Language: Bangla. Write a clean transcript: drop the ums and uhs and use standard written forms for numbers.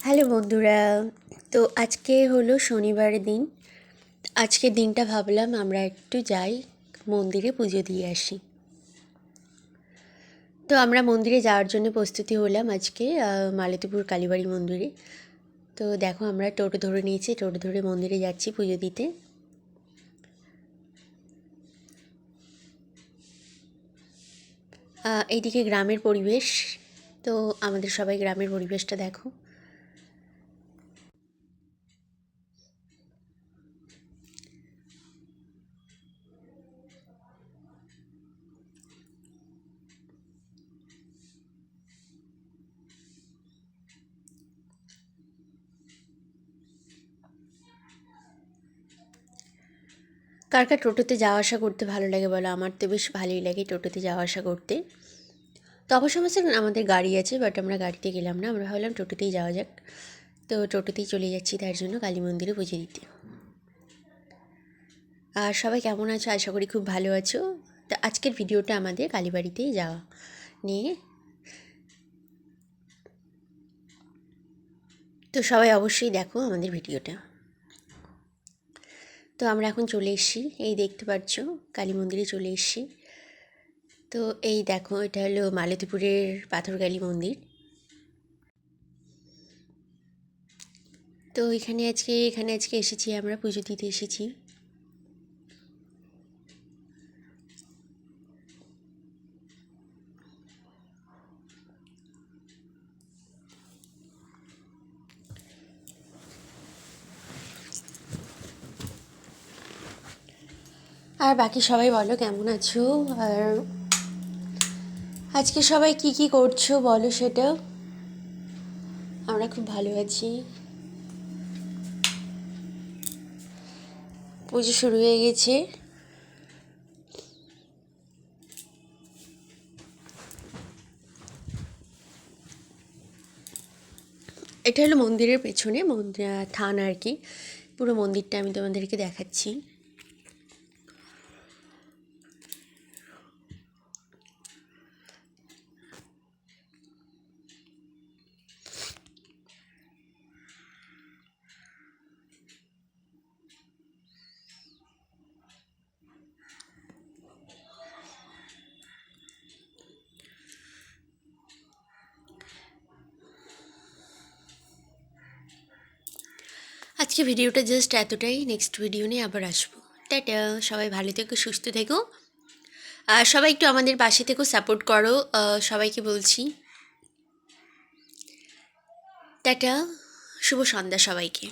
হ্যালো বন্ধুরা, তো আজকে হলো শনিবারের দিন। আজকের দিনটা ভাবলাম আমরা একটু যাই মন্দিরে পুজো দিয়ে আসি। তো আমরা মন্দিরে যাওয়ার জন্য প্রস্তুতি হলাম আজকে মালতীপুর কালীবাড়ি মন্দিরে। তো দেখো আমরা টোটো ধরে নিয়েছি, টোটো ধরে মন্দিরে যাচ্ছি পুজো দিতে। এইদিকে গ্রামের পরিবেশ, তো আমাদের সবাই গ্রামের পরিবেশটা দেখো। কার কার টোটোতে যাওয়া আসা করতে ভালো লাগে বলো? আমার তো বেশ ভালোই লাগে টোটোতে যাওয়া আসা করতে। তো অবশ্য আমাদের গাড়ি আছে, বাট আমরা গাড়িতে গেলাম না, আমরা ভাবলাম টোটোতেই যাওয়া যাক। তো টোটোতেই চলে যাচ্ছি তার জন্য কালী মন্দিরে পুজো দিতে। আর সবাই কেমন আছো? আশা করি খুব ভালো আছো। তো আজকের ভিডিওটা আমাদের কালীবাড়িতেই যাওয়া নিয়ে। তো সবাই অবশ্যই দেখো আমাদের ভিডিওটা। তো আমরা এখন চলে এসেছি, এই দেখতে পাচ্ছ কালী মন্দিরে চলে এসেছি। তো এই দেখো, এটা হলো মালতীপুরের পাথরকালী মন্দির। তো এখানে আজকে এসেছি, আমরা পুজো দিতে এসেছি। আর বাকি সবাই বলো কেমন আছো, আর আজকে সবাই কি কি করছো বলো সেটা। আমরা খুব ভালো আছি। পুজো শুরু হয়ে গেছে। এটা হলো মন্দিরের পেছনে থান আর কি। পুরো মন্দিরটা আমি তোমাদেরকে দেখাচ্ছি। আজকে ভিডিওটা জাস্ট এতটাই, নেক্সট ভিডিও নিয়ে আবার আসবো। টাটা, সবাই ভালো থেকো, সুস্থ থেকো। আর সবাই একটু আমাদের পাশে থেকো, সাপোর্ট করো, সবাইকে বলছি। টাটা, শুভ সন্ধ্যা সবাইকে।